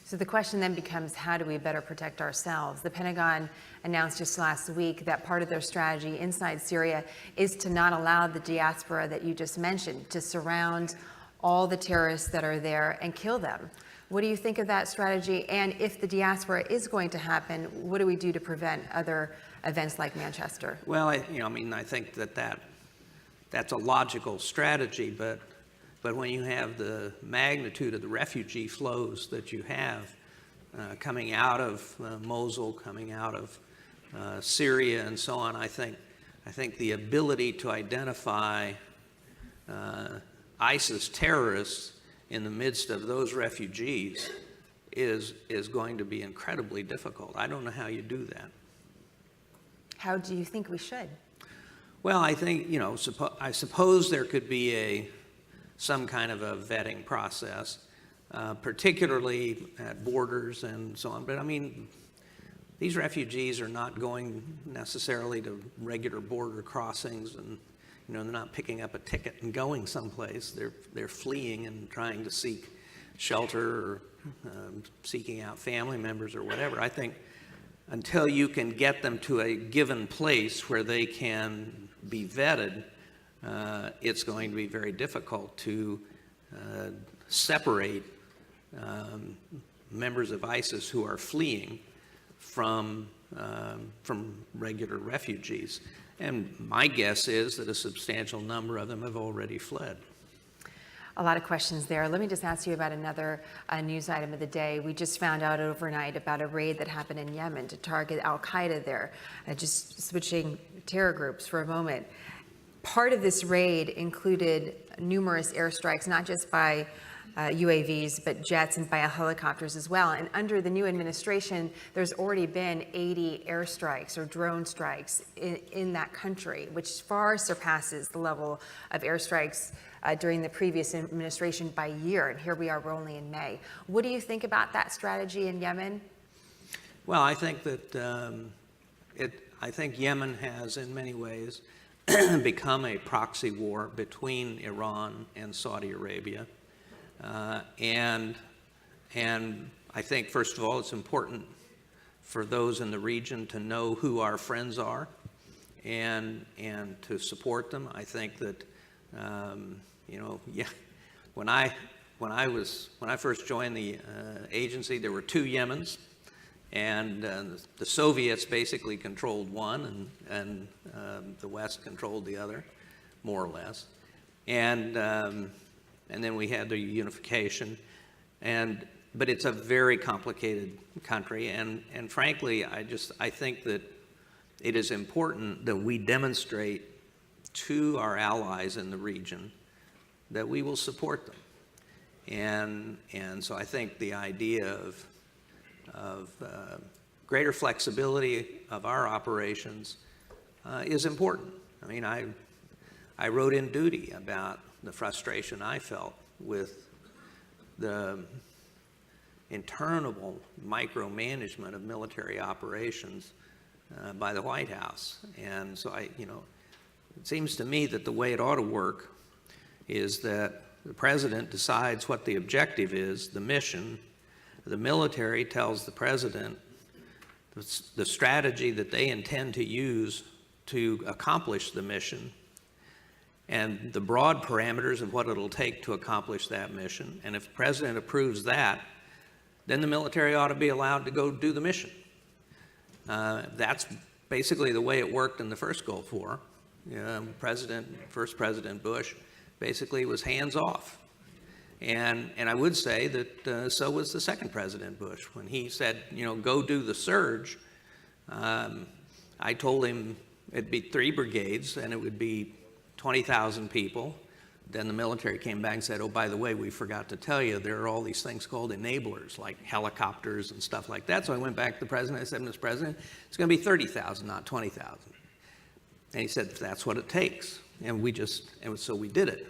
So the question then becomes, how do we better protect ourselves? The Pentagon announced just last week that part of their strategy inside Syria is to not allow the diaspora that you just mentioned to surround all the terrorists that are there and kill them. What do you think of that strategy? And if the diaspora is going to happen, what do we do to prevent other events like Manchester? Well, I think that's a logical strategy, but when you have the magnitude of the refugee flows that you have coming out of Mosul, coming out of Syria, and so on, I think the ability to identify ISIS terrorists in the midst of those refugees is going to be incredibly difficult. I don't know how you do that. How do you think we should? Well, I think, I suppose there could be some kind of a vetting process, particularly at borders and so on. But I mean, these refugees are not going necessarily to regular border crossings, and they're not picking up a ticket and going someplace. They're fleeing and trying to seek shelter or seeking out family members or whatever. I think until you can get them to a given place where they can be vetted, it's going to be very difficult to separate members of ISIS who are fleeing from regular refugees. And my guess is that a substantial number of them have already fled. A lot of questions there. Let me just ask you about another news item of the day. We just found out overnight about a raid that happened in Yemen to target al-Qaeda there. Just switching terror groups for a moment. Part of this raid included numerous airstrikes, not just by UAVs, but jets and by helicopters as well. And under the new administration, there's already been 80 airstrikes or drone strikes in that country, which far surpasses the level of airstrikes during the previous administration by year. And here we are, we're only in May. What do you think about that strategy in Yemen? Well, I think that I think Yemen has, in many ways, become a proxy war between Iran and Saudi Arabia. And I think, first of all, it's important for those in the region to know who our friends are and to support them. I think that, when I first joined the agency, there were 2 Yemens, and the Soviets basically controlled one, and the West controlled the other, more or less. And then we had the unification, but it's a very complicated country, and frankly, I think that it is important that we demonstrate to our allies in the region that we will support them, and so I think the idea of greater flexibility of our operations is important. I mean, I wrote in Duty about the frustration I felt with the interminable micromanagement of military operations by the White House. And so it seems to me that the way it ought to work is that the president decides what the objective is, the mission. The military tells the president the strategy that they intend to use to accomplish the mission, and the broad parameters of what it'll take to accomplish that mission. And if the president approves that, then the military ought to be allowed to go do the mission. That's basically the way it worked in the first Gulf War. First President Bush basically was hands off. And I would say that so was the second President Bush. When he said, go do the surge, I told him it'd be 3 brigades and it would be 20,000 people. Then the military came back and said, oh, by the way, we forgot to tell you, there are all these things called enablers, like helicopters and stuff like that. So I went back to the president, I said, Mr. President, it's going to be 30,000, not 20,000. And he said, that's what it takes. And so we did it.